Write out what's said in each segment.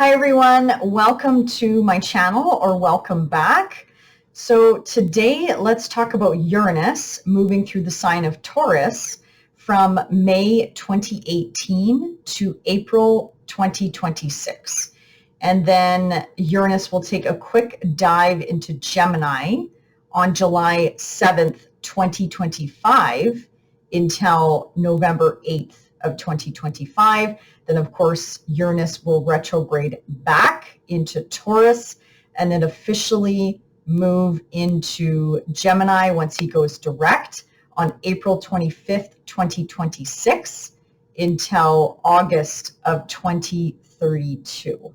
Hi everyone, welcome to my channel or welcome back. So today let's talk about Uranus moving through the sign of Taurus from May 2018 to April 2026. And then Uranus will take a quick dive into Gemini on July 7th, 2025 until November 8th of 2025. Then of course Uranus will retrograde back into Taurus and then officially move into Gemini once he goes direct on April 25th, 2026 until August of 2032.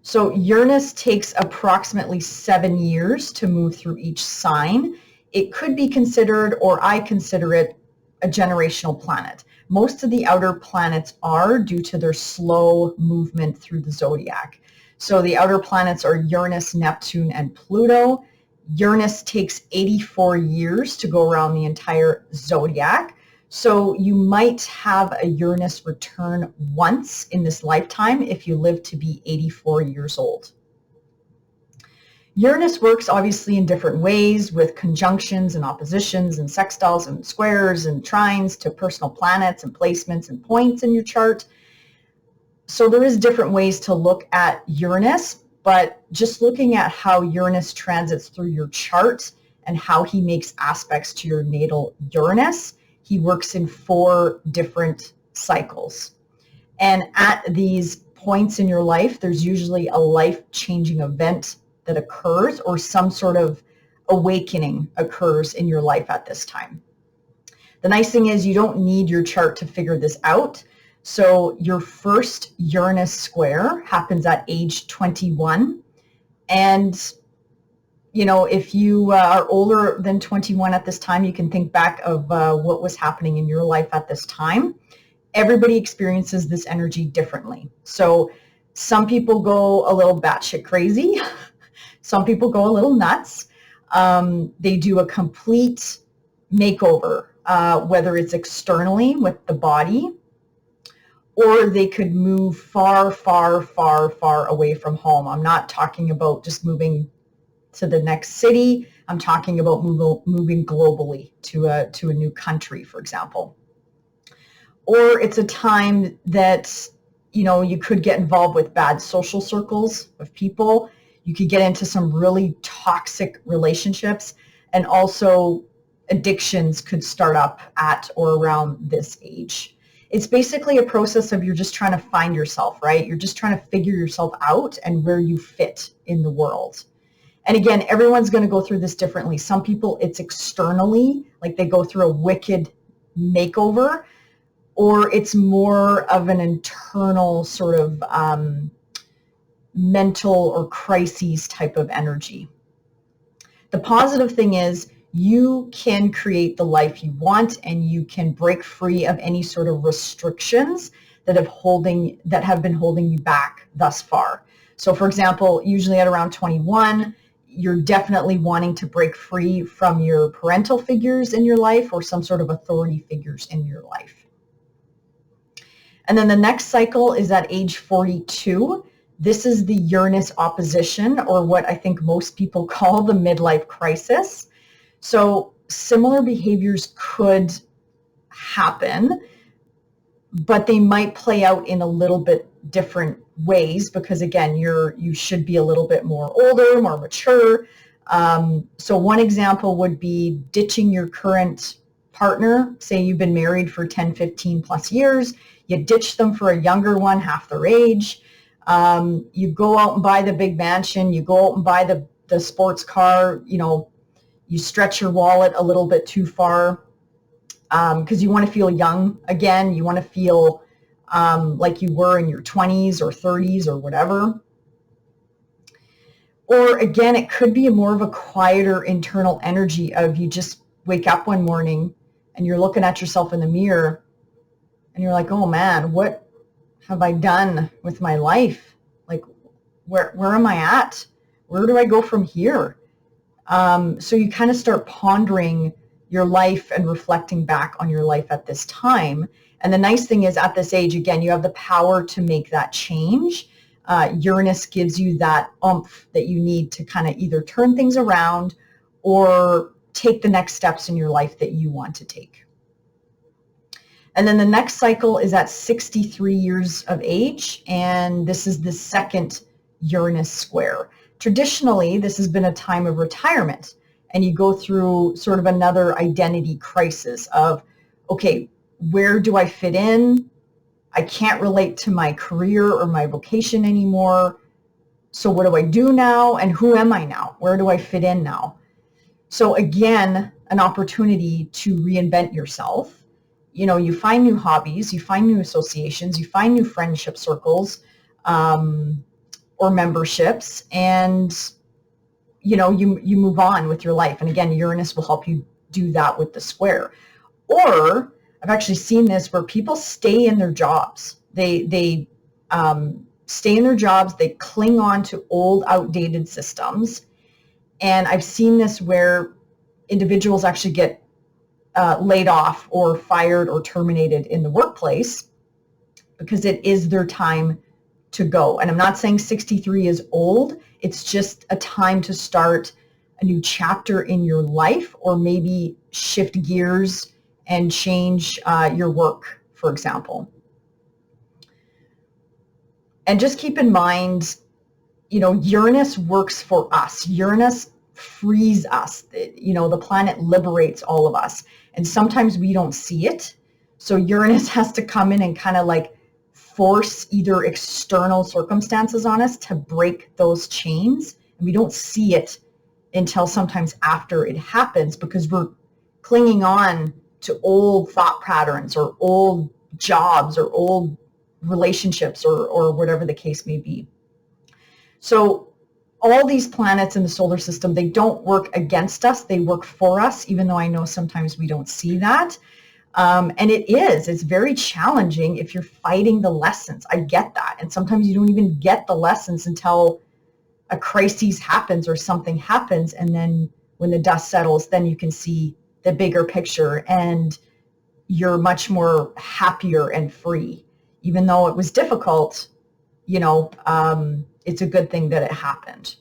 So Uranus takes approximately 7 years to move through each sign. It could be considered, or I consider it, a generational planet. Most of the outer planets are due to their slow movement through the zodiac. So the outer planets are Uranus, Neptune, and Pluto. Uranus takes 84 years to go around the entire zodiac. So you might have a Uranus return once in this lifetime if you live to be 84 years old. Uranus works obviously in different ways with conjunctions and oppositions and sextiles and squares and trines to personal planets and placements and points in your chart. So there is different ways to look at Uranus, but just looking at how Uranus transits through your chart and how he makes aspects to your natal Uranus, he works in 4 different cycles. And at these points in your life, there's usually a life-changing event that occurs or some sort of awakening occurs in your life at this time. The nice thing is you don't need your chart to figure this out. So your first Uranus square happens at age 21. And, you know, if you are older than 21 at this time, you can think back of what was happening in your life at this time. Everybody experiences this energy differently. So some people go a little batshit crazy. Some people go a little nuts. They do a complete makeover, whether it's externally with the body, or they could move far, far, far, far away from home. I'm not talking about just moving to the next city. I'm talking about moving globally to a new country, for example. Or it's a time that, you know, you could get involved with bad social circles of people. You could get into some really toxic relationships, and also addictions could start up at or around this age. It's basically a process of you're just trying to find yourself, right? You're just trying to figure yourself out and where you fit in the world. And again, everyone's going to go through this differently. Some people, it's externally, like they go through a wicked makeover, or it's more of an internal sort of mental or crises type of energy. The positive thing is you can create the life you want, and you can break free of any sort of restrictions that have been holding you back thus far. So for example, usually at around 21, you're definitely wanting to break free from your parental figures in your life or some sort of authority figures in your life. And then the next cycle is at age 42. This is the Uranus opposition, or what I think most people call the midlife crisis. So similar behaviors could happen, but they might play out in a little bit different ways because, again, you should be a little bit more older, more mature. So one example would be ditching your current partner. Say you've been married for 10, 15 plus years. You ditch them for a younger one, half their age. You go out and buy the big mansion. You go out and buy the sports car. You know, you stretch your wallet a little bit too far because you want to feel young again. You want to feel like you were in your 20s or 30s or whatever. Or again, it could be more of a quieter internal energy of you just wake up one morning and you're looking at yourself in the mirror and you're like, oh man, what have I done with my life? Like, where am I at? Where do I go from here? So you kind of start pondering your life and reflecting back on your life at this time. And the nice thing is at this age, again, you have the power to make that change. Uranus gives you that oomph that you need to kind of either turn things around or take the next steps in your life that you want to take. And then the next cycle is at 63 years of age, and this is the second Uranus square. Traditionally, this has been a time of retirement, and you go through sort of another identity crisis of, okay, where do I fit in? I can't relate to my career or my vocation anymore. So what do I do now? And who am I now? Where do I fit in now? So again, an opportunity to reinvent yourself. You know, you find new hobbies, you find new associations, you find new friendship circles or memberships, and you know, you move on with your life. And again, Uranus will help you do that with the square. Or I've actually seen this where people stay in their jobs. They stay in their jobs, they cling on to old, outdated systems. And I've seen this where individuals actually get laid off or fired or terminated in the workplace because it is their time to go. And I'm not saying 63 is old. It's just a time to start a new chapter in your life, or maybe shift gears and change your work, for example. And just keep in mind, you know, Uranus works for us. Uranus frees us. You know, the planet liberates all of us. And sometimes we don't see it. So Uranus has to come in and kind of like force either external circumstances on us to break those chains. And we don't see it until sometimes after it happens, because we're clinging on to old thought patterns or old jobs or old relationships or whatever the case may be. So all these planets in the solar system, they don't work against us, they work for us, even though I know sometimes we don't see that. And it's very challenging if you're fighting the lessons. I get that. And sometimes you don't even get the lessons until a crisis happens or something happens. And then when the dust settles, then you can see the bigger picture and you're much more happier and free. Even though it was difficult, you know, it's a good thing that it happened.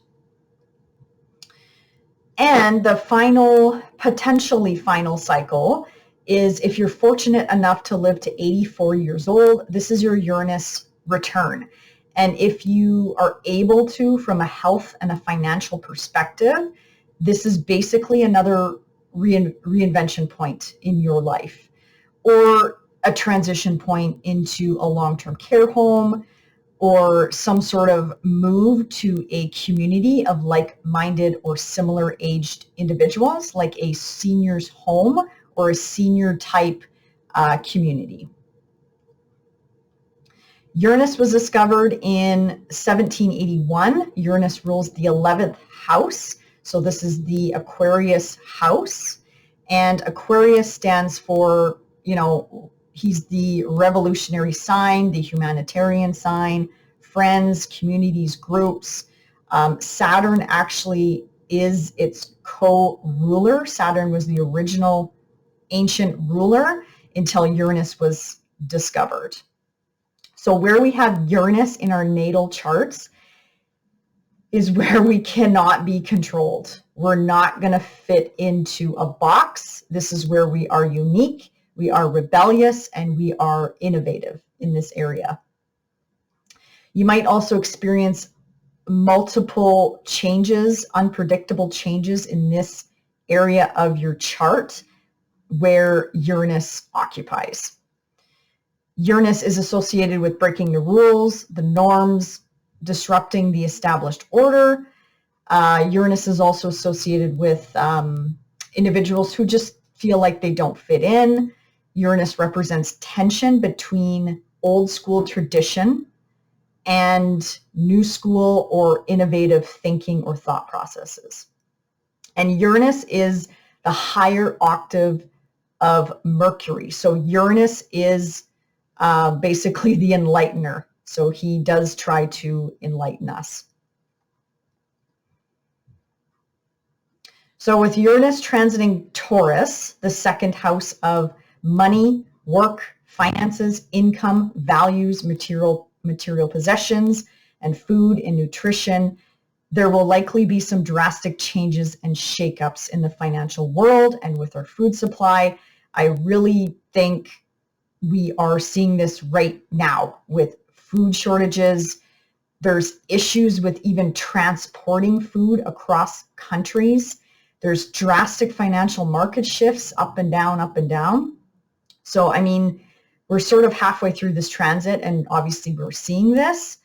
And the final, potentially final cycle is if you're fortunate enough to live to 84 years old, this is your Uranus return. And if you are able to, from a health and a financial perspective, this is basically another reinvention point in your life, or a transition point into a long-term care home, or some sort of move to a community of like-minded or similar aged individuals, like a senior's home or a senior type community. Uranus was discovered in 1781. Uranus rules the 11th house. So this is the Aquarius house. And Aquarius stands for, you know, he's the revolutionary sign, the humanitarian sign, friends, communities, groups. Saturn actually is its co-ruler. Saturn was the original ancient ruler until Uranus was discovered. So where we have Uranus in our natal charts is where we cannot be controlled. We're not going to fit into a box. This is where we are unique, we are rebellious, and we are innovative in this area. You might also experience multiple changes, unpredictable changes in this area of your chart where Uranus occupies. Uranus is associated with breaking the rules, the norms, disrupting the established order. Uranus is also associated with individuals who just feel like they don't fit in. Uranus represents tension between old school tradition and new school or innovative thinking or thought processes. And Uranus is the higher octave of Mercury. So Uranus is basically the enlightener. So he does try to enlighten us. So with Uranus transiting Taurus, the second house of money, work, finances, income, values, material possessions, and food and nutrition. There will likely be some drastic changes and shakeups in the financial world and with our food supply. I really think we are seeing this right now with food shortages. There's issues with even transporting food across countries. There's drastic financial market shifts up and down, up and down. So, I mean, we're sort of halfway through this transit, and obviously we're seeing this.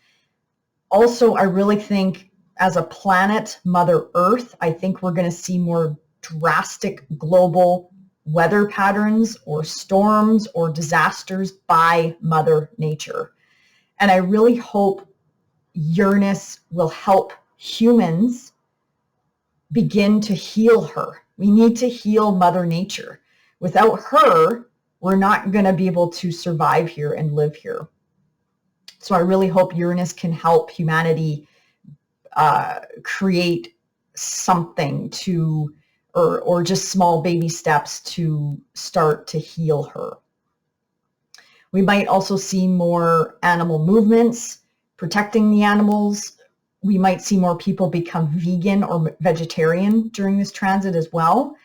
Also, I really think as a planet, Mother Earth, I think we're going to see more drastic global weather patterns or storms or disasters by Mother Nature. And I really hope Uranus will help humans begin to heal her. We need to heal Mother Nature. Without her, we're not going to be able to survive here and live here. So I really hope Uranus can help humanity create something to, or just small baby steps to start to heal her. We might also see more animal movements, protecting the animals. We might see more people become vegan or vegetarian during this transit as well.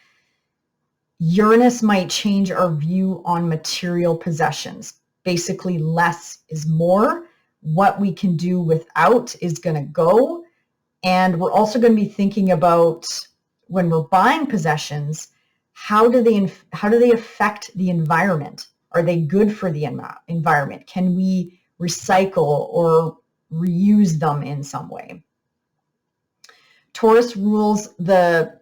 Uranus might change our view on material possessions. Basically, less is more. What we can do without is going to go. And we're also going to be thinking about, when we're buying possessions, how do they affect the environment? Are they good for the environment? Can we recycle or reuse them in some way? Taurus rules the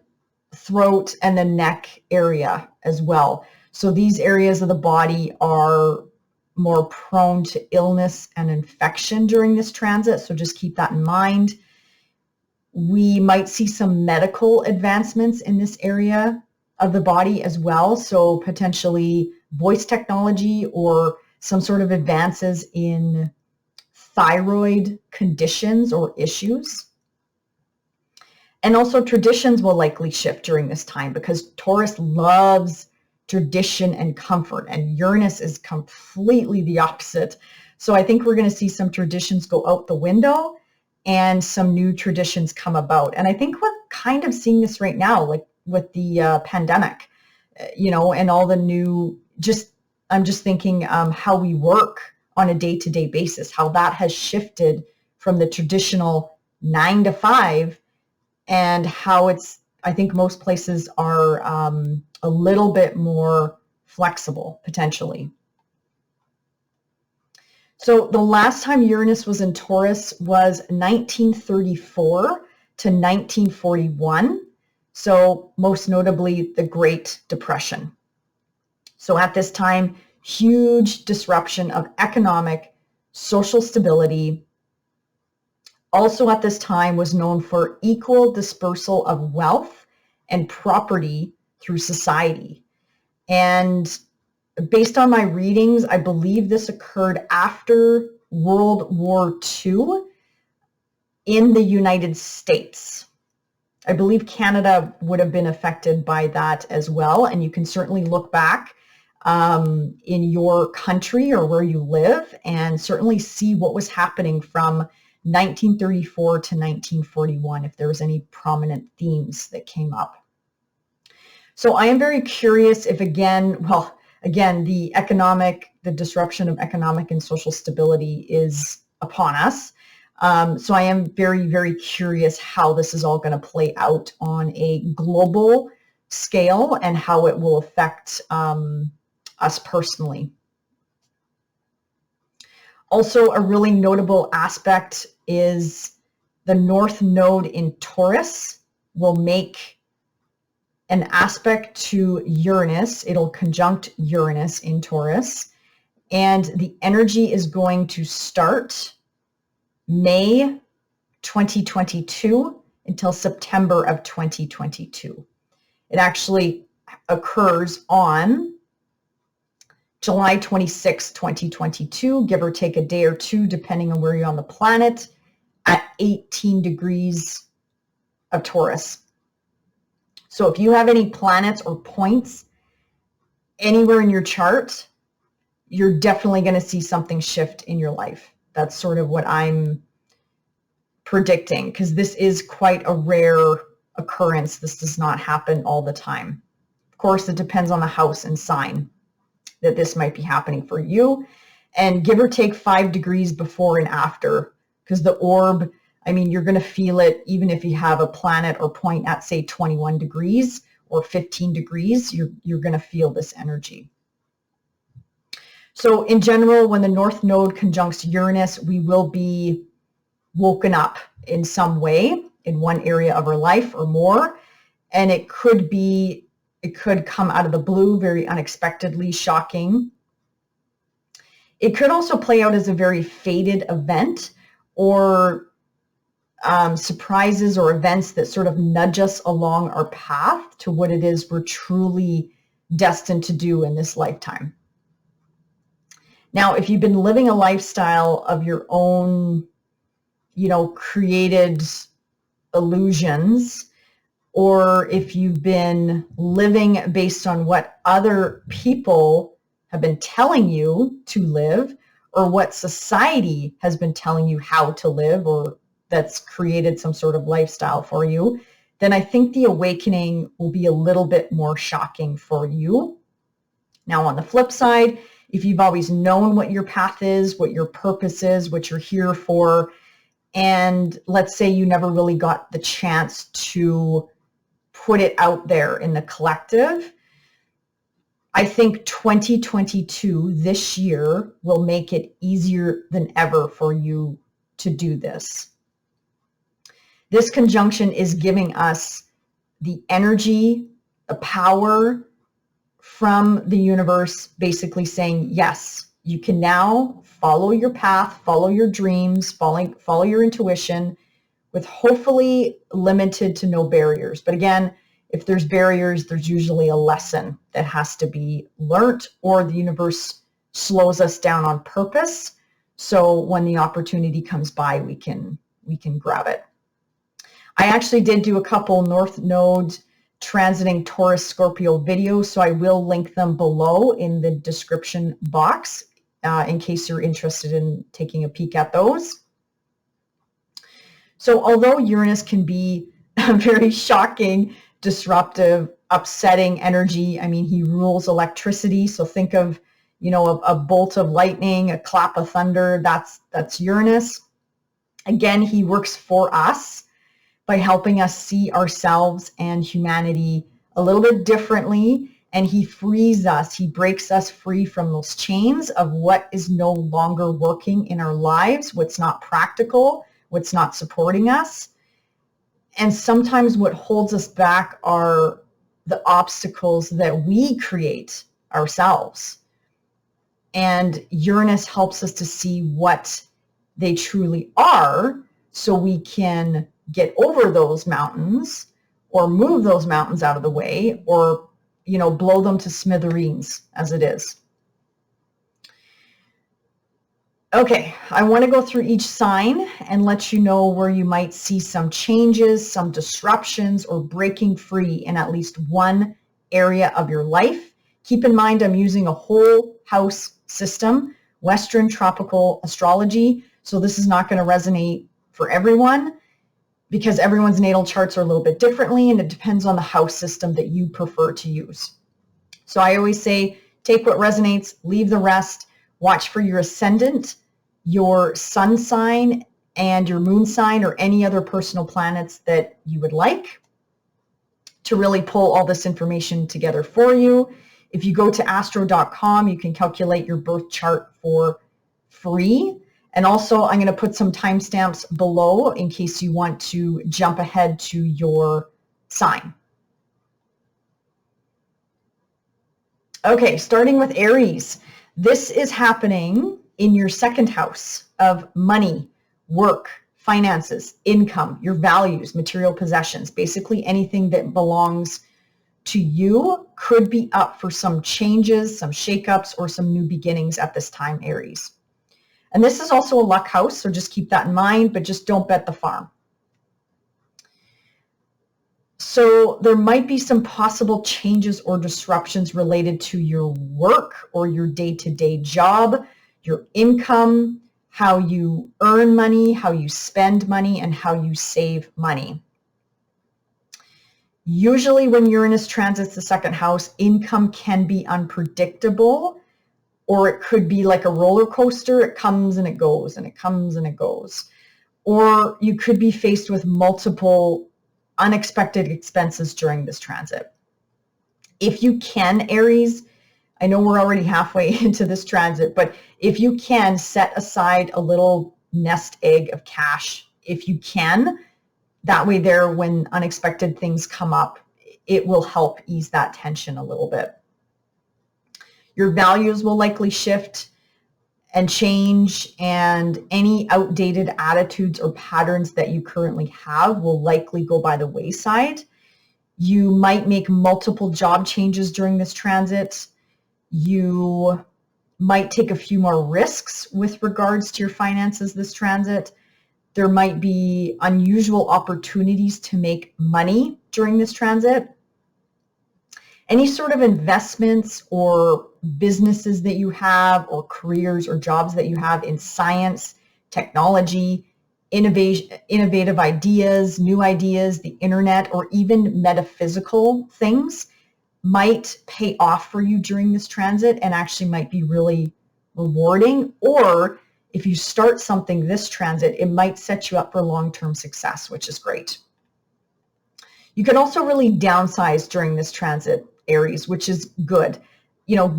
throat and the neck area as well. So these areas of the body are more prone to illness and infection during this transit. So just keep that in mind. We might see some medical advancements in this area of the body as well. So potentially voice technology or some sort of advances in thyroid conditions or issues. And also traditions will likely shift during this time because Taurus loves tradition and comfort, and Uranus is completely the opposite. So I think we're going to see some traditions go out the window and some new traditions come about. And I think we're kind of seeing this right now, like with the pandemic, and all the new, I'm just thinking how we work on a day-to-day basis, how that has shifted from the traditional 9 to 5, and how I think most places are a little bit more flexible potentially. So the last time Uranus was in Taurus was 1934 to 1941. So most notably the Great Depression. So at this time, huge disruption of economic, social stability. Also at this time was known for equal dispersal of wealth and property through society. And based on my readings, I believe this occurred after World War II in the United States. I believe Canada would have been affected by that as well. And you can certainly look back in your country or where you live and certainly see what was happening from 1934 to 1941, if there was any prominent themes that came up. So I am very curious if the disruption of economic and social stability is upon us. So I am very, very curious how this is all going to play out on a global scale and how it will affect us personally. Also, a really notable aspect is the North Node in Taurus will make an aspect to Uranus. It'll conjunct Uranus in Taurus, and the energy is going to start May 2022 until September of 2022. It actually occurs on July 26, 2022, give or take a day or two, depending on where you're on the planet, at 18 degrees of Taurus. So if you have any planets or points anywhere in your chart you're definitely going to see something shift in your life. That's sort of what I'm predicting, because this is quite a rare occurrence. This does not happen all the time. Of course, it depends on the house and sign that this might be happening for you. And give or take 5 degrees before and after, because the orb, I mean, you're going to feel it even if you have a planet or point at, say, 21 degrees or 15 degrees, you're going to feel this energy. So in general, when the North Node conjuncts Uranus, we will be woken up in some way in one area of our life or more. And it could come out of the blue, very unexpectedly, shocking. It could also play out as a very fated event, or surprises or events that sort of nudge us along our path to what it is we're truly destined to do in this lifetime. Now, if you've been living a lifestyle of your own, created illusions, or if you've been living based on what other people have been telling you to live, or what society has been telling you how to live, or that's created some sort of lifestyle for you, then I think the awakening will be a little bit more shocking for you. Now, on the flip side, if you've always known what your path is, what your purpose is, what you're here for, and let's say you never really got the chance to put it out there in the collective, I think 2022, this year, will make it easier than ever for you to do this. This conjunction is giving us the energy, the power from the universe, basically saying, yes, you can now follow your path, follow your dreams, follow your intuition, with hopefully limited to no barriers. But again, if there's barriers, there's usually a lesson that has to be learnt, or the universe slows us down on purpose. So when the opportunity comes by, we can grab it. I actually did do a couple North Node transiting Taurus Scorpio videos, so I will link them below in the description box in case you're interested in taking a peek at those. So although Uranus can be a very shocking, disruptive, upsetting energy, I mean, he rules electricity. So think of, a bolt of lightning, a clap of thunder, that's Uranus. Again, he works for us by helping us see ourselves and humanity a little bit differently. And he frees us, he breaks us free from those chains of what is no longer working in our lives, what's not practical, what's not supporting us. And sometimes what holds us back are the obstacles that we create ourselves. And Uranus helps us to see what they truly are, so we can get over those mountains, or move those mountains out of the way, or blow them to smithereens as it is. Okay, I want to go through each sign and let you know where you might see some changes, some disruptions, or breaking free in at least one area of your life. Keep in mind, I'm using a whole house system, Western tropical astrology, so this is not going to resonate for everyone, because everyone's natal charts are a little bit differently, and it depends on the house system that you prefer to use. So I always say, take what resonates, leave the rest. Watch for your ascendant, your sun sign, and your moon sign, or any other personal planets that you would like to really pull all this information together for you. If you go to astro.com, you can calculate your birth chart for free. And also, I'm going to put some timestamps below in case you want to jump ahead to your sign. Okay, starting with Aries. This is happening in your second house of money, work, finances, income, your values, material possessions. Basically anything that belongs to you could be up for some changes, some shakeups, or some new beginnings at this time, Aries. And this is also a luck house, so just keep that in mind, but just don't bet the farm. So So there might be some possible changes or disruptions related to your work or your day-to-day job, your income, how you earn money, how you spend money, and how you save money. Usually when Uranus transits the second house, income can be unpredictable, or it could be like a roller coaster. It comes and it goes, and it comes and it goes. Or you could be faced with multiple unexpected expenses during this transit. If you can, Aries, I know we're already halfway into this transit, but if you can, set aside a little nest egg of cash, if you can, that way there, when unexpected things come up, it will help ease that tension a little bit. Your values will likely shift and change, and any outdated attitudes or patterns that you currently have will likely go by the wayside. You might make multiple job changes during this transit. You might take a few more risks with regards to your finances this transit. There might be unusual opportunities to make money during this transit. Any sort of investments or businesses that you have, or careers or jobs that you have in science, technology, innovative ideas, new ideas, the internet, or even metaphysical things might pay off for you during this transit and actually might be really rewarding. Or if you start something this transit, it might set you up for long-term success, which is great. You can also really downsize during this transit, Aries, which is good.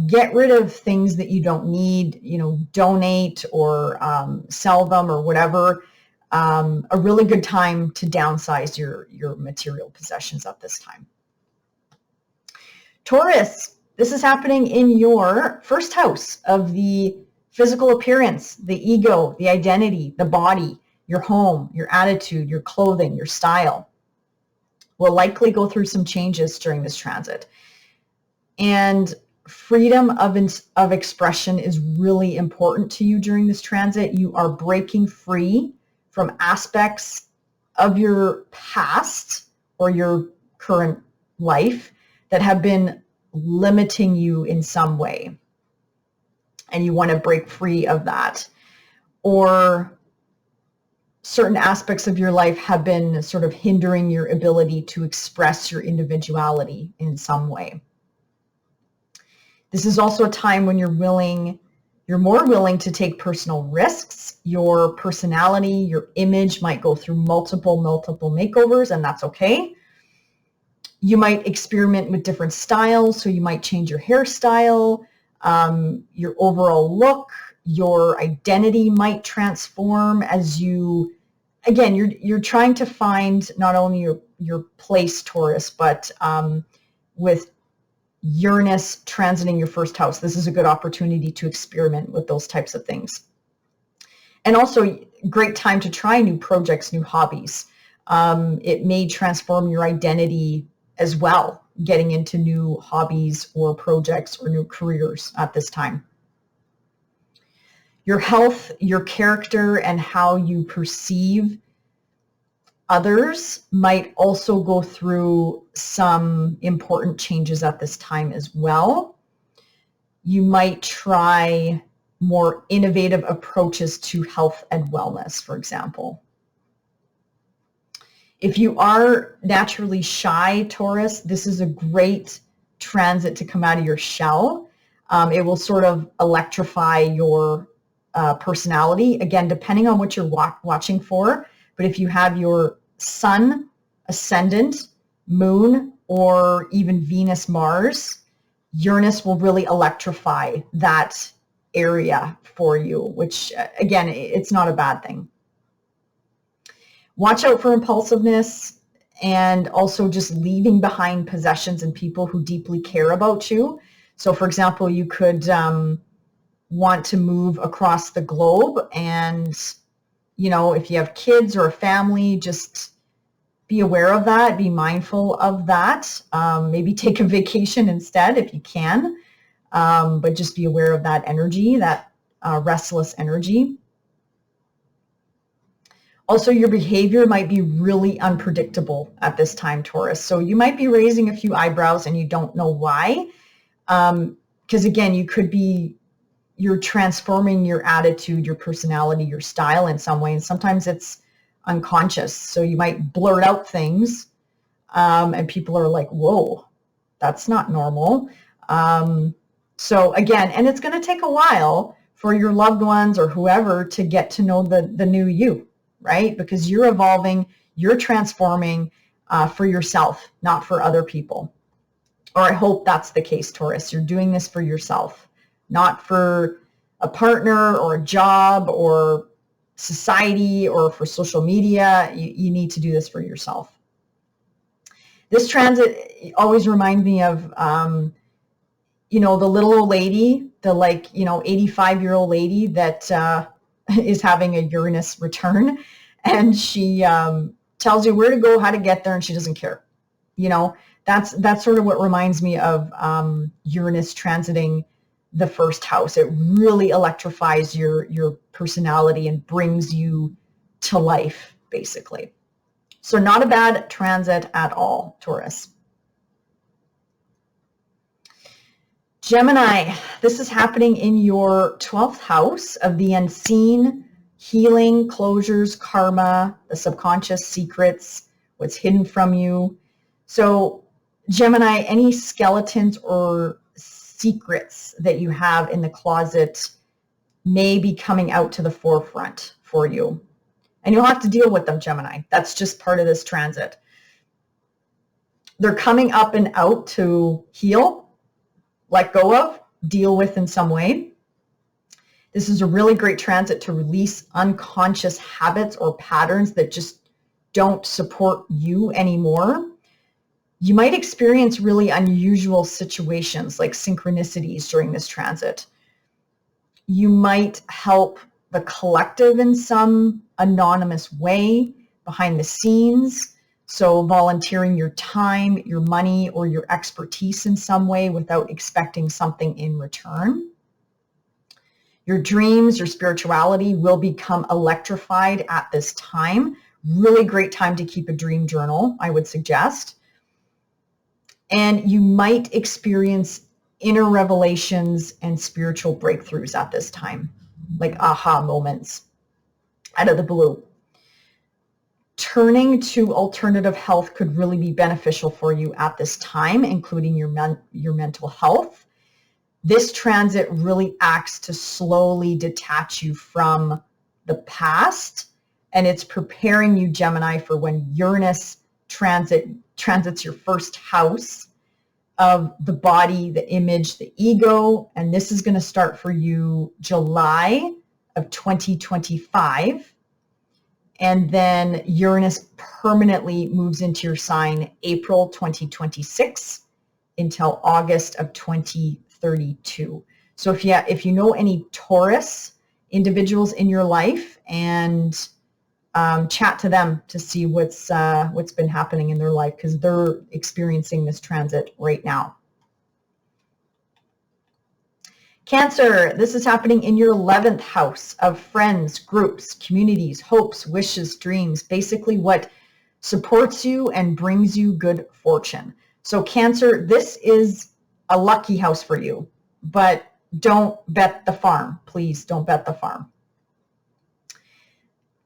Get rid of things that you don't need, donate or sell them or whatever. A really good time to downsize your material possessions at this time. Taurus, this is happening in your first house of the physical appearance, the ego, the identity, the body, your home, your attitude, your clothing, your style. Will likely go through some changes during this transit. And freedom of expression is really important to you during this transit. You are breaking free from aspects of your past or your current life that have been limiting you in some way. And you want to break free of that. Or certain aspects of your life have been sort of hindering your ability to express your individuality in some way. This is also a time when you're more willing to take personal risks. Your personality, your image might go through multiple makeovers, and that's okay. You might experiment with different styles, so you might change your hairstyle, your overall look, your identity might transform as you're trying to find not only your place, Taurus, but with Uranus transiting your first house, this is a good opportunity to experiment with those types of things. And also great time to try new projects, new hobbies. It may transform your identity as well, getting into new hobbies or projects or new careers at this time. Your health, your character, and how you perceive others might also go through some important changes at this time as well. You might try more innovative approaches to health and wellness, for example. If you are naturally shy, Taurus, this is a great transit to come out of your shell. It will sort of electrify your personality, again, depending on what you're watching for. But if you have your Sun, Ascendant, Moon, or even Venus, Mars, Uranus will really electrify that area for you, which, again, it's not a bad thing. Watch out for impulsiveness and also just leaving behind possessions and people who deeply care about you. So, for example, you could want to move across the globe, and if you have kids or a family, just be aware of that, be mindful of that. Maybe take a vacation instead if you can, but just be aware of that energy, that restless energy. Also, your behavior might be really unpredictable at this time, Taurus. So you might be raising a few eyebrows and you don't know why. Because again, you're transforming your attitude, your personality, your style in some way. And sometimes it's unconscious. So you might blurt out things and people are like, whoa, that's not normal. So again, and it's going to take a while for your loved ones or whoever to get to know the new you, right? Because you're evolving, you're transforming for yourself, not for other people. Or I hope that's the case, Taurus. You're doing this for yourself, not for a partner or a job or society or for social media. You need to do this for yourself. This transit always reminds me of, the little old lady, the 85-year-old lady that is having a Uranus return, and she tells you where to go, how to get there, and she doesn't care. That's sort of what reminds me of Uranus transiting the first house. It really electrifies your personality and brings you to life, basically. So not a bad transit at all, Taurus. Gemini, this is happening in your 12th house of the unseen, healing, closures, karma, the subconscious, secrets, what's hidden from you. So Gemini, any skeletons or secrets that you have in the closet may be coming out to the forefront for you. And you'll have to deal with them, Gemini. That's just part of this transit. They're coming up and out to heal, let go of, deal with in some way. This is a really great transit to release unconscious habits or patterns that just don't support you anymore. You might experience really unusual situations like synchronicities during this transit. You might help the collective in some anonymous way behind the scenes. So volunteering your time, your money, or your expertise in some way without expecting something in return. Your dreams, your spirituality will become electrified at this time. Really great time to keep a dream journal, I would suggest. And you might experience inner revelations and spiritual breakthroughs at this time, like aha moments out of the blue. Turning to alternative health could really be beneficial for you at this time, including your mental health. This transit really acts to slowly detach you from the past, and it's preparing you, Gemini, for when Uranus transits your first house of the body, the image, the ego, and this is going to start for you July of 2025. And then Uranus permanently moves into your sign April 2026 until August of 2032. So if you know any Taurus individuals in your life, and chat to them to see what's been happening in their life, because they're experiencing this transit right now. Cancer, this is happening in your 11th house of friends, groups, communities, hopes, wishes, dreams, basically what supports you and brings you good fortune. So Cancer, this is a lucky house for you, but don't bet the farm. Please don't bet the farm.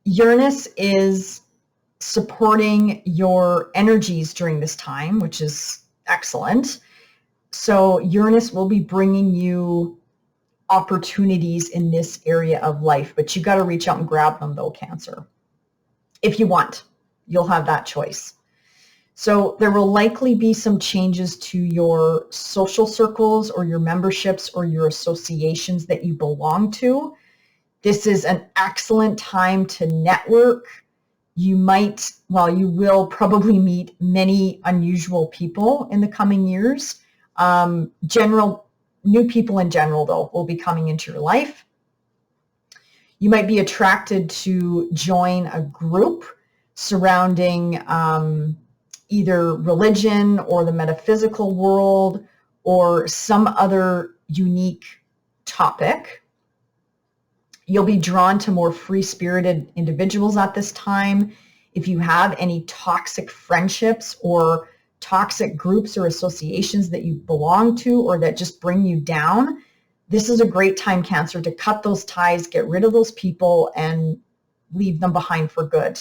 Uranus is supporting your energies during this time, which is excellent. So Uranus will be bringing you opportunities in this area of life, but you got to reach out and grab them though, Cancer. If you want, you'll have that choice. So there will likely be some changes to your social circles or your memberships or your associations that you belong to. This is an excellent time to network. You will probably meet many unusual people in the coming years. New people in general, though, will be coming into your life. You might be attracted to join a group surrounding either religion or the metaphysical world or some other unique topic. You'll be drawn to more free-spirited individuals at this time. If you have any toxic friendships or toxic groups or associations that you belong to or that just bring you down, this is a great time, Cancer, to cut those ties, get rid of those people, and leave them behind for good.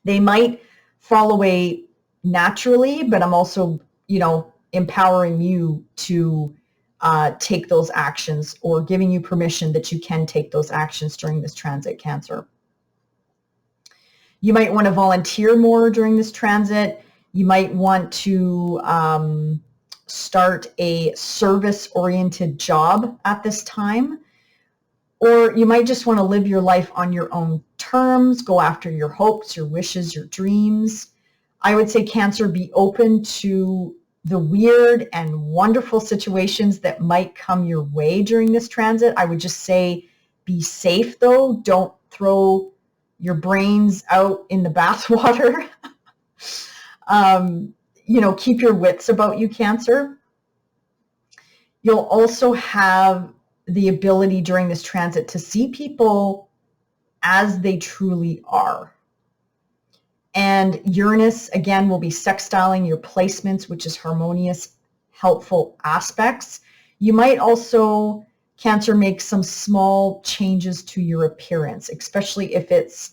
They might fall away naturally, but I'm also, empowering you to take those actions, or giving you permission that you can take those actions during this transit, Cancer. You might want to volunteer more during this transit. You might want to start a service-oriented job at this time. Or you might just want to live your life on your own terms, go after your hopes, your wishes, your dreams. I would say, Cancer, be open to the weird and wonderful situations that might come your way during this transit. I would just say be safe, though. Don't throw your brains out in the bathwater. Keep your wits about you, Cancer. You'll also have the ability during this transit to see people as they truly are. And Uranus, again, will be sextiling your placements, which is harmonious, helpful aspects. You might also, Cancer, make some small changes to your appearance, especially if it's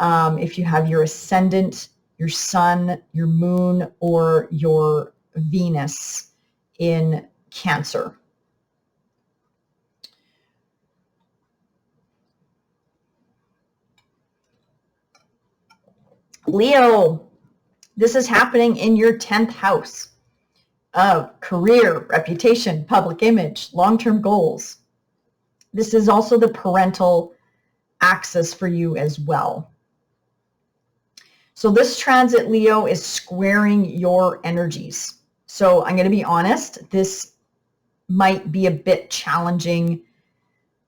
if you have your ascendant, your sun, your moon, or your Venus in Cancer. Leo, this is happening in your 10th house of career, reputation, public image, long-term goals. This is also the parental axis for you as well. So this transit, Leo, is squaring your energies. So I'm going to be honest, this might be a bit challenging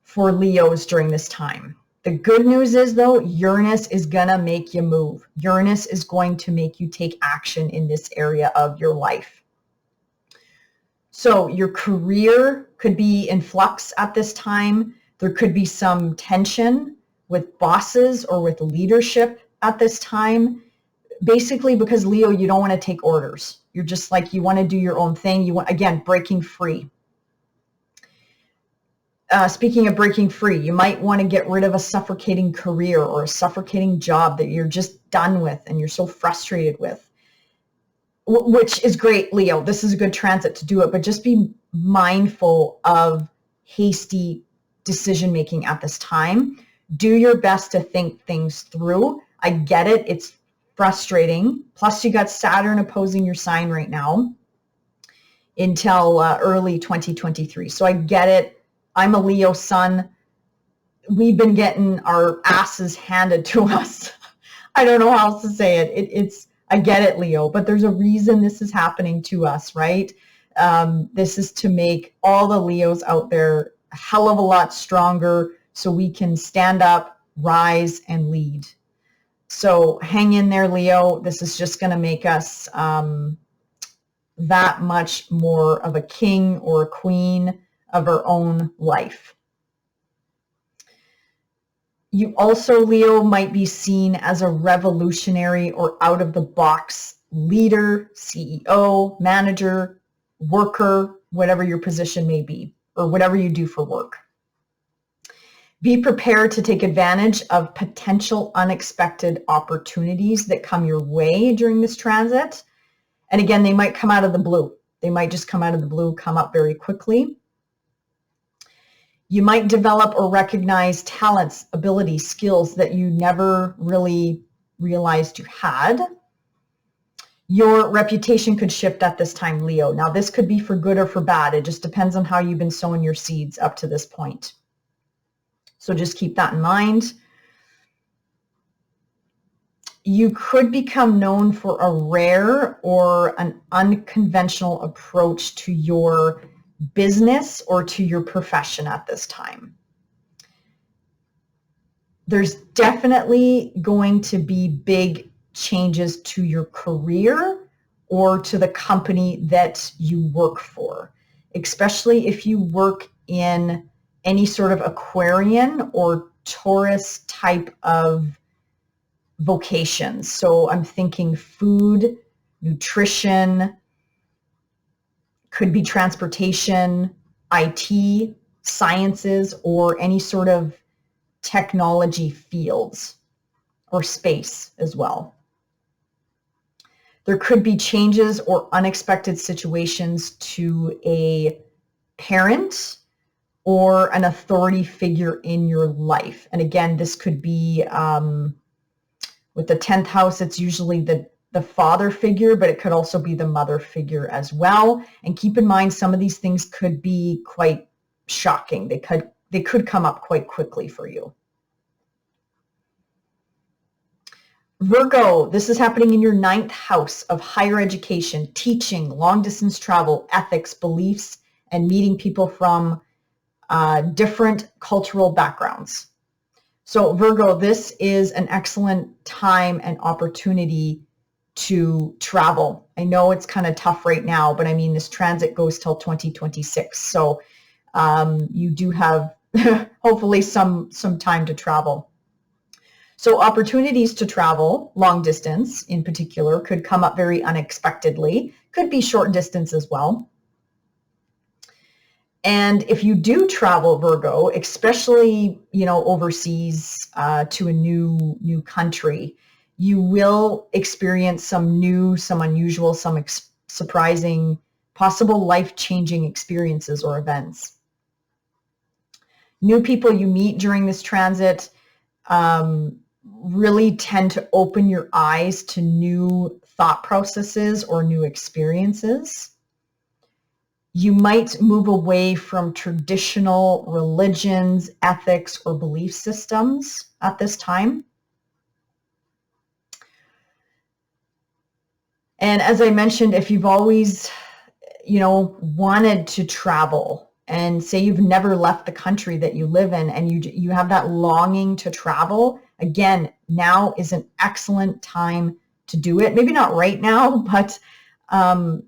for Leos during this time. The good news is, though, Uranus is going to make you move. Uranus is going to make you take action in this area of your life. So your career could be in flux at this time. There could be some tension with bosses or with leadership at this time. Basically, because Leo, you don't want to take orders. You're just like, you want to do your own thing. You want, again, breaking free. Speaking of breaking free, you might want to get rid of a suffocating career or a suffocating job that you're just done with and you're so frustrated with, which is great, Leo. This is a good transit to do it, but just be mindful of hasty decision-making at this time. Do your best to think things through. I get it. It's frustrating. Plus, you got Saturn opposing your sign right now until early 2023. So I get it. I'm a Leo sun. We've been getting our asses handed to us. I don't know how else to say it. I get it, Leo, but there's a reason this is happening to us, right? This is to make all the Leos out there a hell of a lot stronger so we can stand up, rise, and lead. So hang in there, Leo. This is just going to make us that much more of a king or a queen of our own life. You also, Leo, might be seen as a revolutionary or out-of-the-box leader, CEO, manager, worker, whatever your position may be, or whatever you do for work. Be prepared to take advantage of potential unexpected opportunities that come your way during this transit. And again, they might come out of the blue. They might just come out of the blue, come up very quickly. You might develop or recognize talents, abilities, skills that you never really realized you had. Your reputation could shift at this time, Leo. Now, this could be for good or for bad. It just depends on how you've been sowing your seeds up to this point. So just keep that in mind. You could become known for a rare or an unconventional approach to your business or to your profession at this time. There's definitely going to be big changes to your career or to the company that you work for, especially if you work in any sort of Aquarian or Taurus type of vocations. So I'm thinking food, nutrition, could be transportation, IT, sciences, or any sort of technology fields or space as well. There could be changes or unexpected situations to a parent or an authority figure in your life. And again, this could be with the 10th house, it's usually the father figure, but it could also be the mother figure as well. And keep in mind, some of these things could be quite shocking. They could come up quite quickly for you. Virgo, this is happening in your 9th house of higher education, teaching, long distance travel, ethics, beliefs, and meeting people from different cultural backgrounds. So Virgo, this is an excellent time and opportunity to travel. I know it's kind of tough right now, but I mean, this transit goes till 2026. So you do have hopefully some time to travel. So opportunities to travel, long distance in particular, could come up very unexpectedly. Could be short distance as well. And if you do travel, Virgo, especially, overseas to a new country, you will experience some new, some unusual, some surprising, possible life-changing experiences or events. New people you meet during this transit really tend to open your eyes to new thought processes or new experiences. You might move away from traditional religions, ethics, or belief systems at this time. And as I mentioned, if you've always, wanted to travel, and say you've never left the country that you live in, and you have that longing to travel, again, now is an excellent time to do it. Maybe not right now, but we'll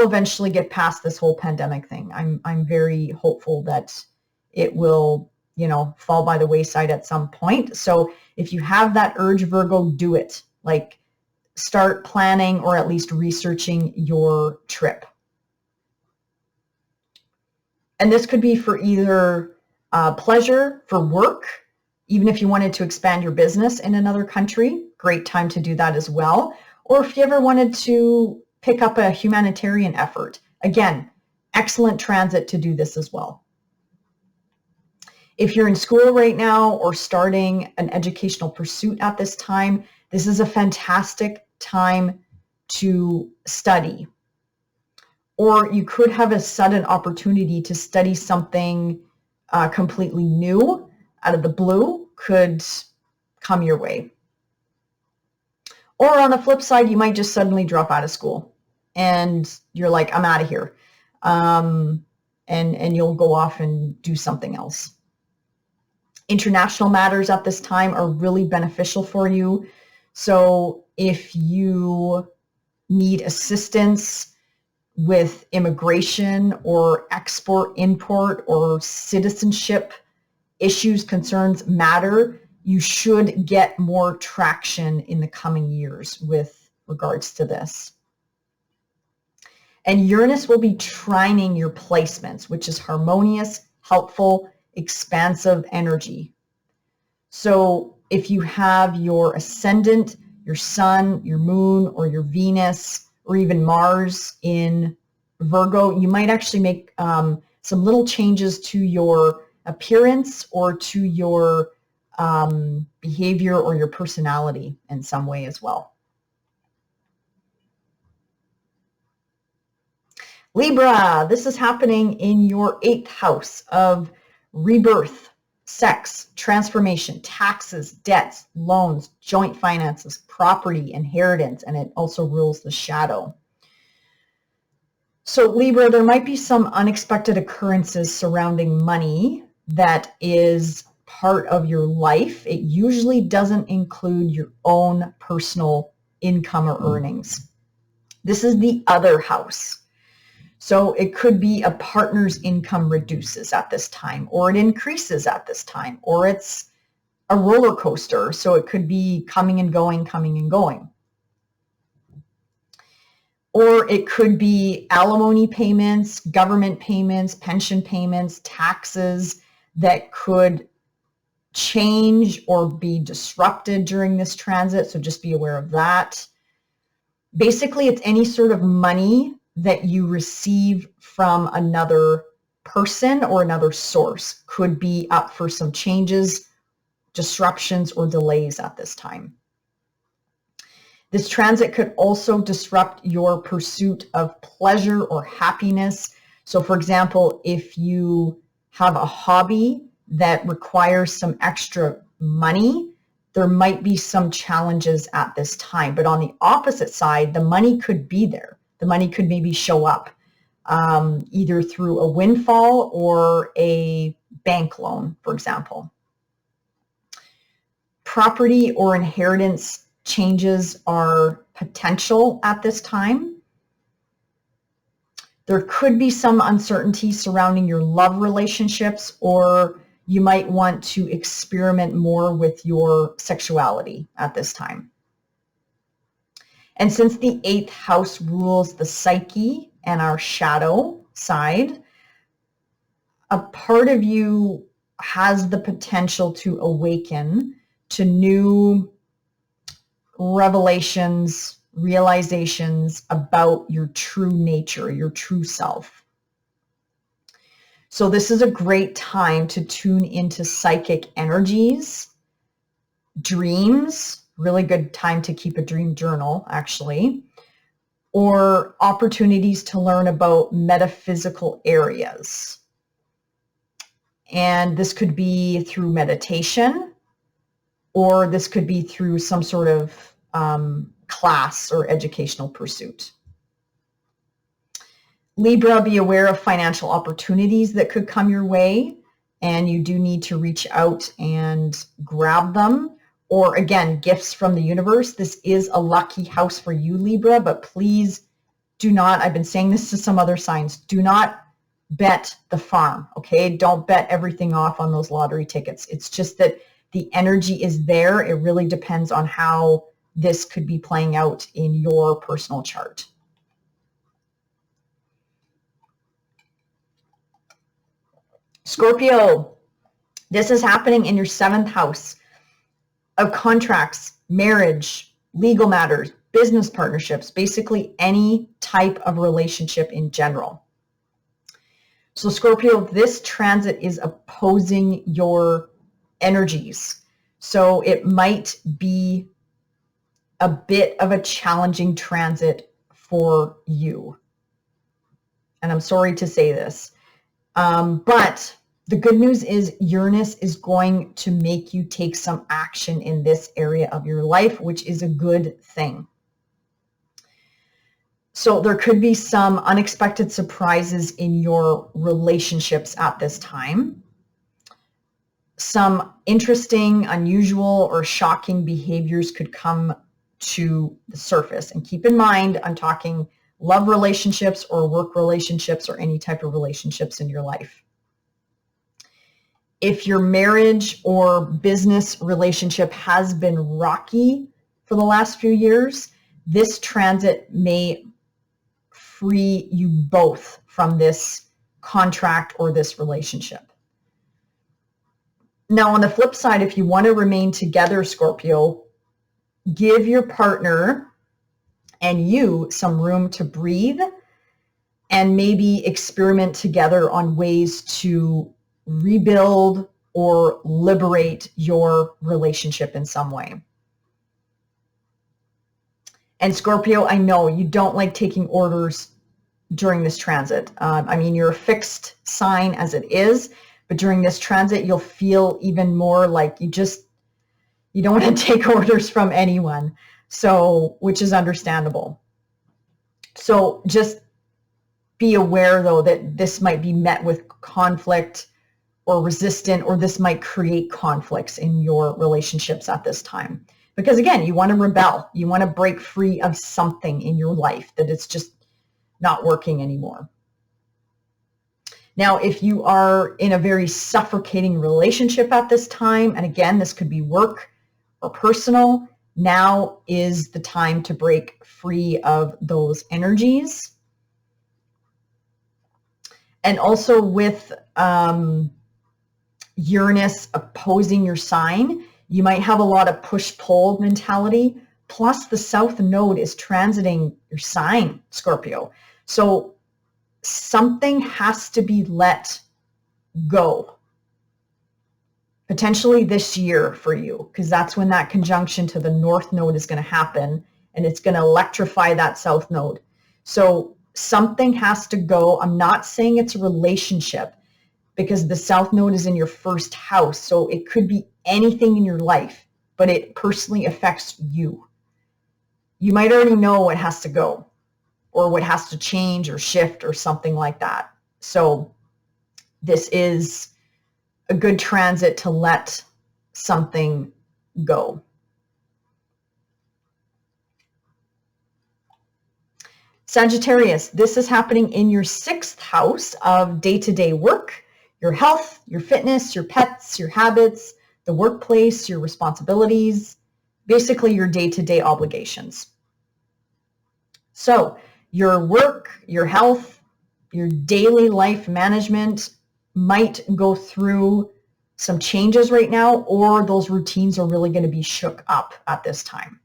eventually get past this whole pandemic thing. I'm very hopeful that it will, fall by the wayside at some point. So if you have that urge, Virgo, do it. Like, start planning or at least researching your trip. And this could be for either pleasure, for work, even if you wanted to expand your business in another country, great time to do that as well. Or if you ever wanted to pick up a humanitarian effort, again, excellent transit to do this as well. If you're in school right now or starting an educational pursuit at this time, this is a fantastic time to study. Or you could have a sudden opportunity to study something completely new out of the blue, could come your way. Or on the flip side, you might just suddenly drop out of school and you're like, I'm out of here. And you'll go off and do something else. International matters at this time are really beneficial for you. So if you need assistance with immigration or export, import, or citizenship issues, concerns matter, you should get more traction in the coming years with regards to this. And Uranus will be trining your placements, which is harmonious, helpful, expansive energy. So if you have your ascendant, your sun, your moon, or your Venus, or even Mars in Virgo, you might actually make some little changes to your appearance or to your behavior or your personality in some way as well. Libra, this is happening in your 8th house of rebirth, sex, transformation, taxes, debts, loans, joint finances, property, inheritance, and it also rules the shadow. So Libra, there might be some unexpected occurrences surrounding money that is part of your life. It usually doesn't include your own personal income or earnings. This is the other house. So it could be a partner's income reduces at this time, or it increases at this time, or it's a roller coaster. So it could be coming and going, coming and going. Or it could be alimony payments, government payments, pension payments, taxes that could change or be disrupted during this transit. So just be aware of that. Basically, it's any sort of money that you receive from another person or another source could be up for some changes, disruptions, or delays at this time. This transit could also disrupt your pursuit of pleasure or happiness. So for example, if you have a hobby that requires some extra money, there might be some challenges at this time. But on the opposite side, the money could be there. The money could maybe show up either through a windfall or a bank loan, for example. Property or inheritance changes are potential at this time. There could be some uncertainty surrounding your love relationships, or you might want to experiment more with your sexuality at this time. And since the 8th house rules the psyche and our shadow side, a part of you has the potential to awaken to new revelations, realizations about your true nature, your true self. So this is a great time to tune into psychic energies, dreams, really good time to keep a dream journal, actually, or opportunities to learn about metaphysical areas. And this could be through meditation, or this could be through some sort of class or educational pursuit. Libra, be aware of financial opportunities that could come your way, and you do need to reach out and grab them. Or again, gifts from the universe. This is a lucky house for you, Libra, but please do not, I've been saying this to some other signs, do not bet the farm, okay? Don't bet everything off on those lottery tickets. It's just that the energy is there. It really depends on how this could be playing out in your personal chart. Scorpio, this is happening in your 7th house of contracts, marriage, legal matters, business partnerships, basically any type of relationship in general. So Scorpio, this transit is opposing your energies. So it might be a bit of a challenging transit for you. And I'm sorry to say this, but the good news is Uranus is going to make you take some action in this area of your life, which is a good thing. So there could be some unexpected surprises in your relationships at this time. Some interesting, unusual, or shocking behaviors could come to the surface. And keep in mind, I'm talking love relationships or work relationships or any type of relationships in your life. If your marriage or business relationship has been rocky for the last few years, this transit may free you both from this contract or this relationship. Now, on the flip side, if you want to remain together, Scorpio, give your partner and you some room to breathe and maybe experiment together on ways to rebuild or liberate your relationship in some way. And Scorpio, I know you don't like taking orders during this transit. I mean, you're a fixed sign as it is, but during this transit, you'll feel even more like you don't want to take orders from anyone. So, which is understandable. So just be aware though that this might be met with conflict or resistant, or this might create conflicts in your relationships at this time. Because again, you want to rebel. You want to break free of something in your life that it's just not working anymore. Now, if you are in a very suffocating relationship at this time, and again, this could be work or personal, now is the time to break free of those energies. And also with Uranus opposing your sign, you might have a lot of push-pull mentality. Plus, the South Node is transiting your sign, Scorpio. So something has to be let go. Potentially this year for you, because that's when that conjunction to the North Node is going to happen, and it's going to electrify that South Node. So something has to go. I'm not saying it's a relationship, because the South Node is in your first house. So it could be anything in your life, but it personally affects you. You might already know what has to go, or what has to change or shift or something like that. So this is a good transit to let something go. Sagittarius, this is happening in your 6th house of day-to-day work, your health, your fitness, your pets, your habits, the workplace, your responsibilities, basically your day-to-day obligations. So your work, your health, your daily life management might go through some changes right now, or those routines are really going to be shook up at this time.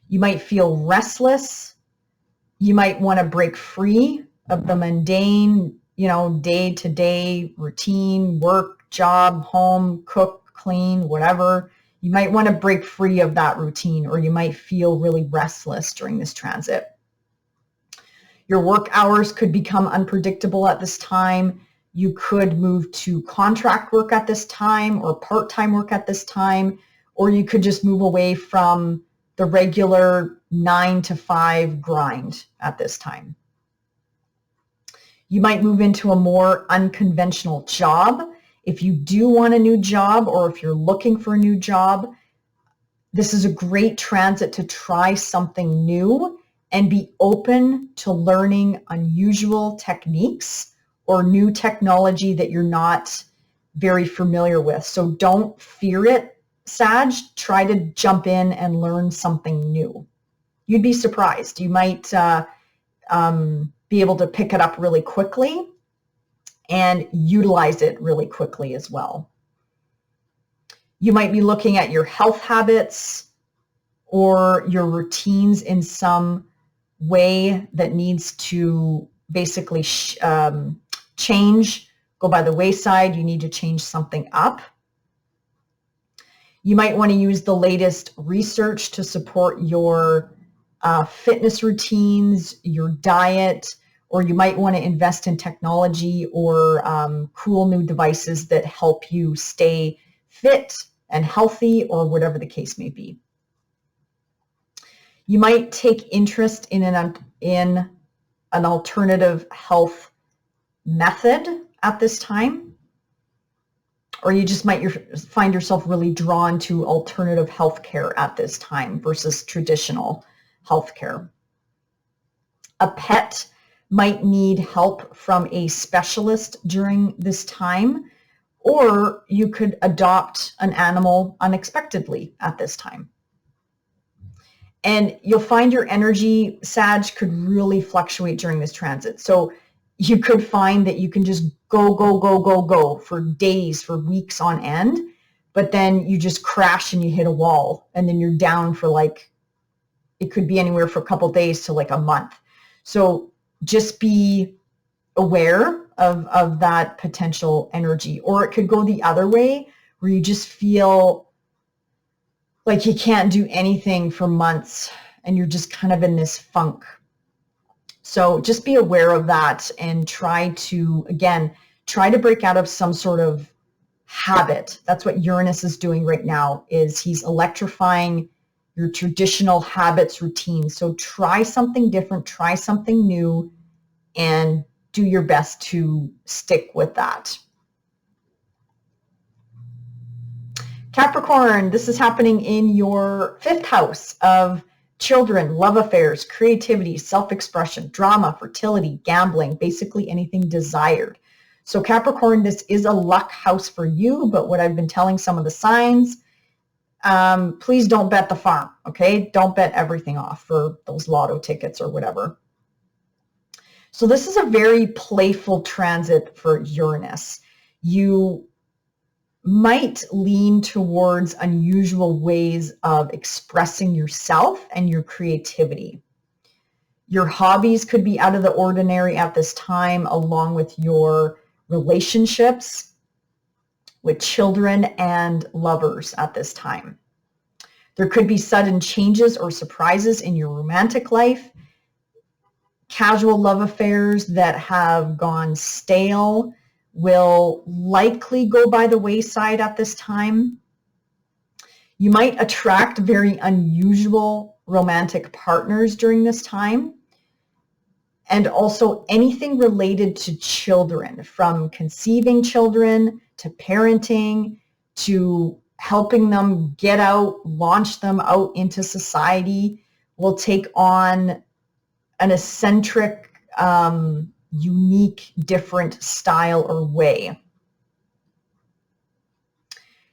You might feel restless. You might want to break free of the mundane, day-to-day routine, work, job, home, cook, clean, whatever. You might want to break free of that routine, or you might feel really restless during this transit. Your work hours could become unpredictable at this time. You could move to contract work at this time, or part-time work at this time, or you could just move away from the regular 9 to 5 grind at this time. You might move into a more unconventional job. If you do want a new job, or if you're looking for a new job, this is a great transit to try something new and be open to learning unusual techniques or new technology that you're not very familiar with. So don't fear it, Sag. Try to jump in and learn something new. You'd be surprised. You might be able to pick it up really quickly and utilize it really quickly as well. You might be looking at your health habits or your routines in some way that needs to basically change, go by the wayside. You need to change something up. You might want to use the latest research to support your fitness routines, your diet, or you might want to invest in technology or cool new devices that help you stay fit and healthy, or whatever the case may be. You might take interest in an alternative health method at this time, or you just might find yourself really drawn to alternative healthcare at this time versus traditional healthcare. A pet might need help from a specialist during this time, or you could adopt an animal unexpectedly at this time. And you'll find your energy, Sag, could really fluctuate during this transit. So you could find that you can just go for days, for weeks on end, but then you just crash and you hit a wall, and then you're down for it could be anywhere from a couple days to a month. So just be aware of that potential energy. Or it could go the other way, where you just feel like you can't do anything for months and you're just kind of in this funk. So just be aware of that and try to break out of some sort of habit. That's what Uranus is doing right now, is he's electrifying your traditional habits, routines. So try something different, try something new, and do your best to stick with that. Capricorn, this is happening in your 5th house of children, love affairs, creativity, self-expression, drama, fertility, gambling, basically anything desired. So Capricorn, this is a luck house for you, but what I've been telling some of the signs, please don't bet the farm, okay? Don't bet everything off for those lotto tickets or whatever. So this is a very playful transit for Uranus. You might lean towards unusual ways of expressing yourself and your creativity. Your hobbies could be out of the ordinary at this time, along with your relationships with children and lovers at this time. There could be sudden changes or surprises in your romantic life. Casual love affairs that have gone stale will likely go by the wayside at this time. You might attract very unusual romantic partners during this time. And also anything related to children, from conceiving children to parenting to helping them get out, launch them out into society, will take on an eccentric, unique, different style or way.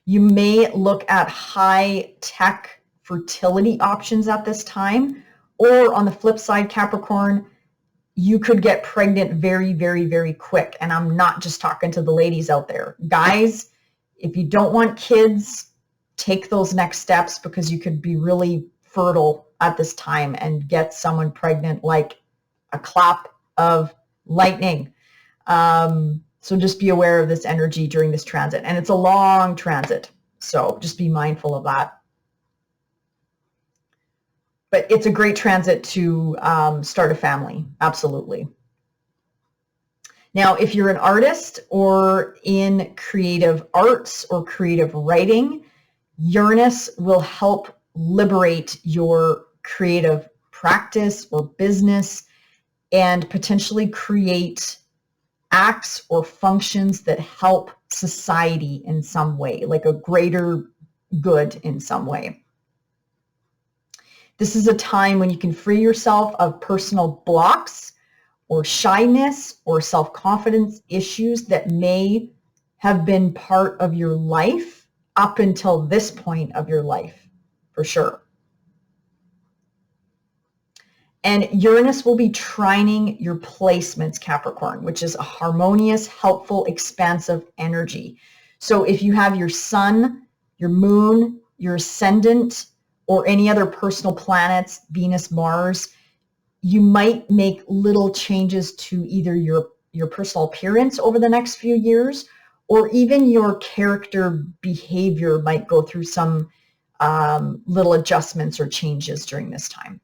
You may look at high-tech fertility options at this time, or on the flip side, Capricorn, you could get pregnant very, very, very quick. And I'm not just talking to the ladies out there. Guys, if you don't want kids, take those next steps, because you could be really fertile at this time and get someone pregnant like a clap of lightning. So just be aware of this energy during this transit. And it's a long transit, so just be mindful of that. But it's a great transit to start a family, absolutely. Now, if you're an artist or in creative arts or creative writing, Uranus will help liberate your creative practice or business and potentially create acts or functions that help society in some way, like a greater good in some way. This is a time when you can free yourself of personal blocks or shyness or self-confidence issues that may have been part of your life up until this point of your life, for sure. And Uranus will be trining your placements, Capricorn, which is a harmonious, helpful, expansive energy. So if you have your sun, your moon, your ascendant, or any other personal planets, Venus, Mars, you might make little changes to either your personal appearance over the next few years, or even your character behavior might go through some little adjustments or changes during this time.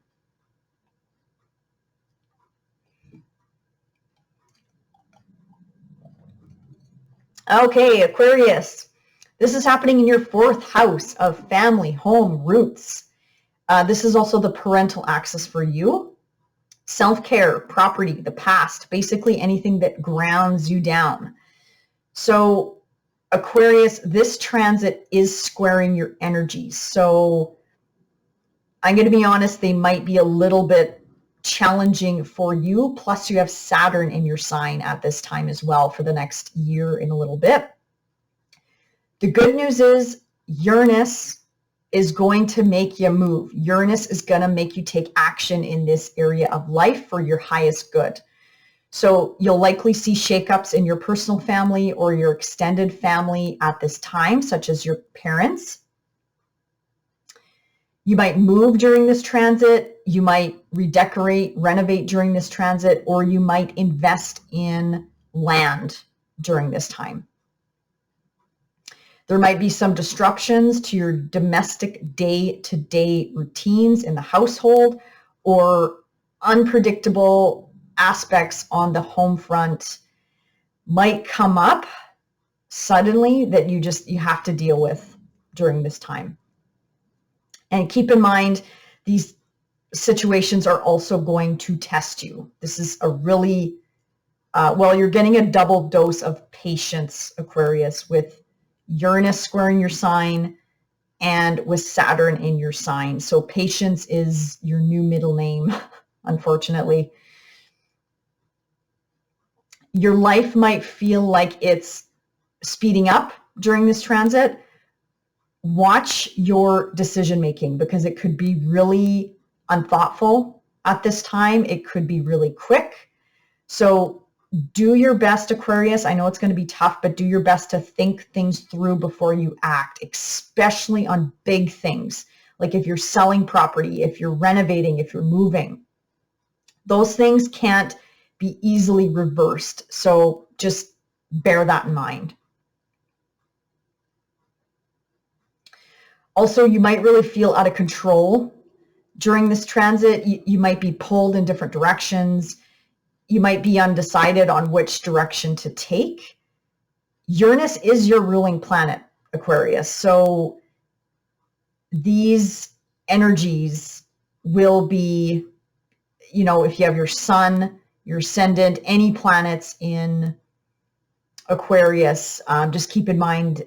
Okay, Aquarius. This is happening in your 4th house of family, home, roots. This is also the parental axis for you. Self-care, property, the past, basically anything that grounds you down. So Aquarius, this transit is squaring your energies. So I'm going to be honest, they might be a little bit challenging for you. Plus you have Saturn in your sign at this time as well for the next year and a little bit. The good news is Uranus is going to make you move. Uranus is going to make you take action in this area of life for your highest good. So you'll likely see shakeups in your personal family or your extended family at this time, such as your parents. You might move during this transit. You might redecorate, renovate during this transit, or you might invest in land during this time. There might be some disruptions to your domestic day-to-day routines in the household, or unpredictable aspects on the home front might come up suddenly that you have to deal with during this time. And keep in mind, these situations are also going to test you. This is a really, you're getting a double dose of patience, Aquarius, with Uranus squaring your sign and with Saturn in your sign. So patience is your new middle name, unfortunately. Your life might feel like it's speeding up during this transit. Watch your decision making, because it could be really unthoughtful at this time. It could be really quick. So do your best, Aquarius. I know it's going to be tough, but do your best to think things through before you act, especially on big things. Like if you're selling property, if you're renovating, if you're moving, those things can't be easily reversed. So just bear that in mind. Also, you might really feel out of control during this transit. You might be pulled in different directions. You might be undecided on which direction to take. Uranus is your ruling planet, Aquarius. So these energies will be, you know, if you have your sun, your ascendant, any planets in Aquarius, just keep in mind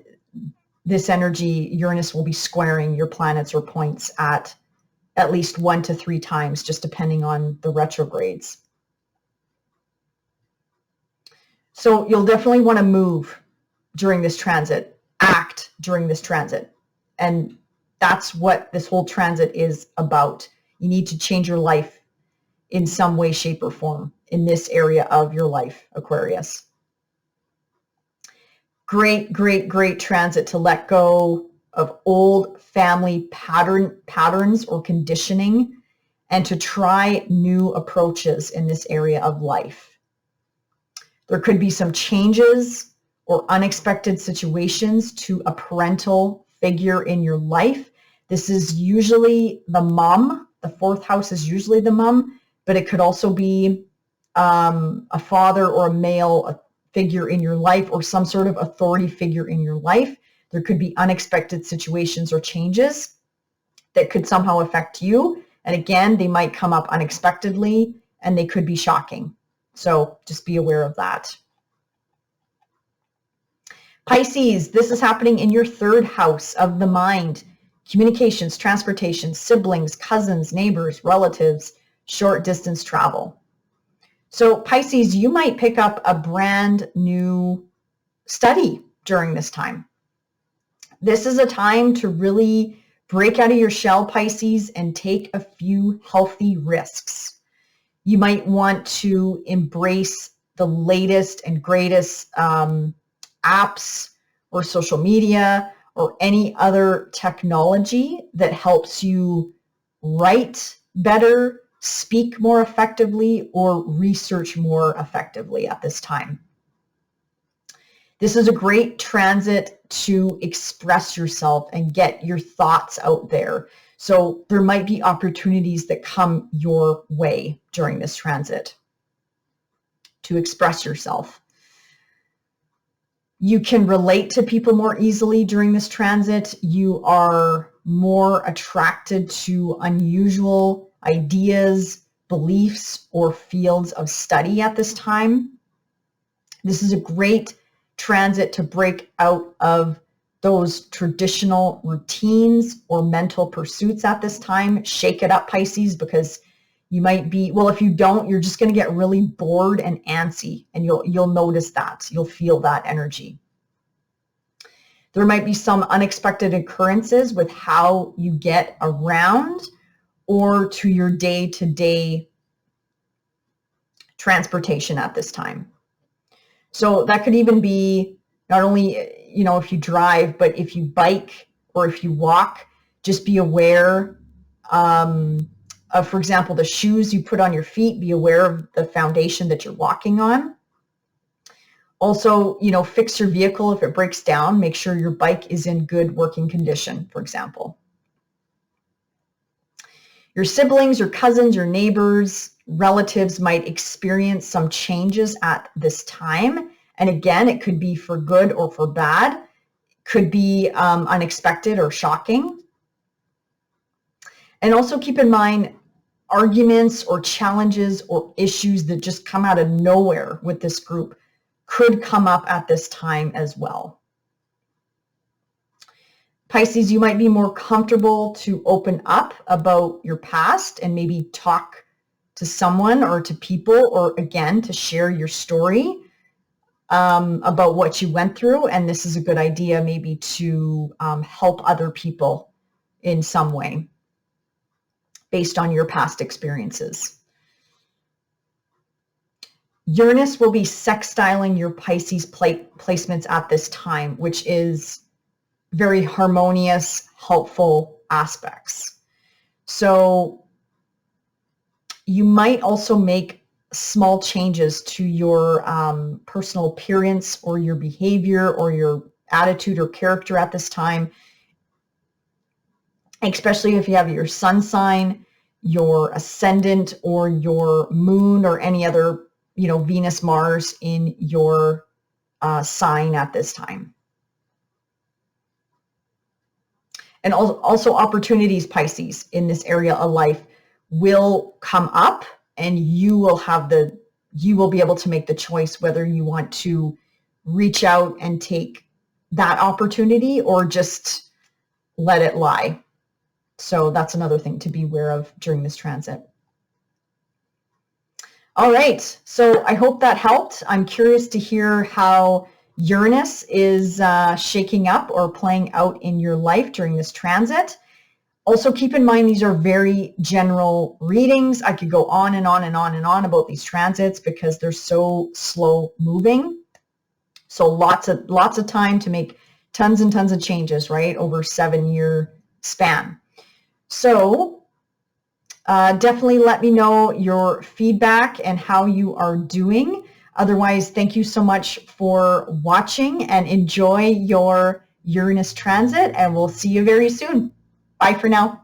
this energy, Uranus will be squaring your planets or points at least 1 to 3 times, just depending on the retrogrades. So you'll definitely want to move during this transit, act during this transit. And that's what this whole transit is about. You need to change your life in some way, shape, or form in this area of your life, Aquarius. Great, great, great transit to let go of old family patterns or conditioning, and to try new approaches in this area of life. There could be some changes or unexpected situations to a parental figure in your life. This is usually the mom. The 4th house is usually the mom, but it could also be a father or a male figure in your life, or some sort of authority figure in your life. There could be unexpected situations or changes that could somehow affect you. And again, they might come up unexpectedly and they could be shocking. So just be aware of that. Pisces, this is happening in your 3rd house of the mind. Communications, transportation, siblings, cousins, neighbors, relatives, short distance travel. So Pisces, you might pick up a brand new study during this time. This is a time to really break out of your shell, Pisces, and take a few healthy risks. You might want to embrace the latest and greatest apps or social media or any other technology that helps you write better, speak more effectively, or research more effectively at this time. This is a great transit to express yourself and get your thoughts out there. So there might be opportunities that come your way during this transit to express yourself. You can relate to people more easily during this transit. You are more attracted to unusual ideas, beliefs, or fields of study at this time. This is a great transit to break out of those traditional routines or mental pursuits at this time. Shake it up, Pisces, because you might be, well, if you don't, you're just going to get really bored and antsy, and you'll notice that. You'll feel that energy. There might be some unexpected occurrences with how you get around or to your day-to-day transportation at this time. So that could even be not only, you know, if you drive, but if you bike or if you walk, just be aware of, for example, the shoes you put on your feet. Be aware of the foundation that you're walking on. Also, you know, fix your vehicle if it breaks down. Make sure your bike is in good working condition, for example. Your siblings, your cousins, your neighbors, relatives might experience some changes at this time. And again, it could be for good or for bad. Could be unexpected or shocking. And also keep in mind, arguments or challenges or issues that just come out of nowhere with this group could come up at this time as well. Pisces, you might be more comfortable to open up about your past and maybe talk to someone or to people, or again, to share your story. about what you went through, and this is a good idea maybe to help other people in some way based on your past experiences. Uranus will be sextiling your Pisces placements at this time, which is very harmonious, helpful aspects. So you might also make small changes to your personal appearance or your behavior or your attitude or character at this time, especially if you have your sun sign, your ascendant, or your moon, or any other, Venus, Mars in your sign at this time. And also opportunities, Pisces, in this area of life will come up, and you will be able to make the choice whether you want to reach out and take that opportunity or just let it lie. So that's another thing to be aware of during this transit. All right, so I hope that helped. I'm curious to hear how Uranus is shaking up or playing out in your life during this transit. Also, keep in mind, these are very general readings. I could go on and on and on and on about these transits because they're so slow moving. So lots of time to make tons and tons of changes, right, over a 7-year span. So definitely let me know your feedback and how you are doing. Otherwise, thank you so much for watching, and enjoy your Uranus transit, and we'll see you very soon. Bye for now.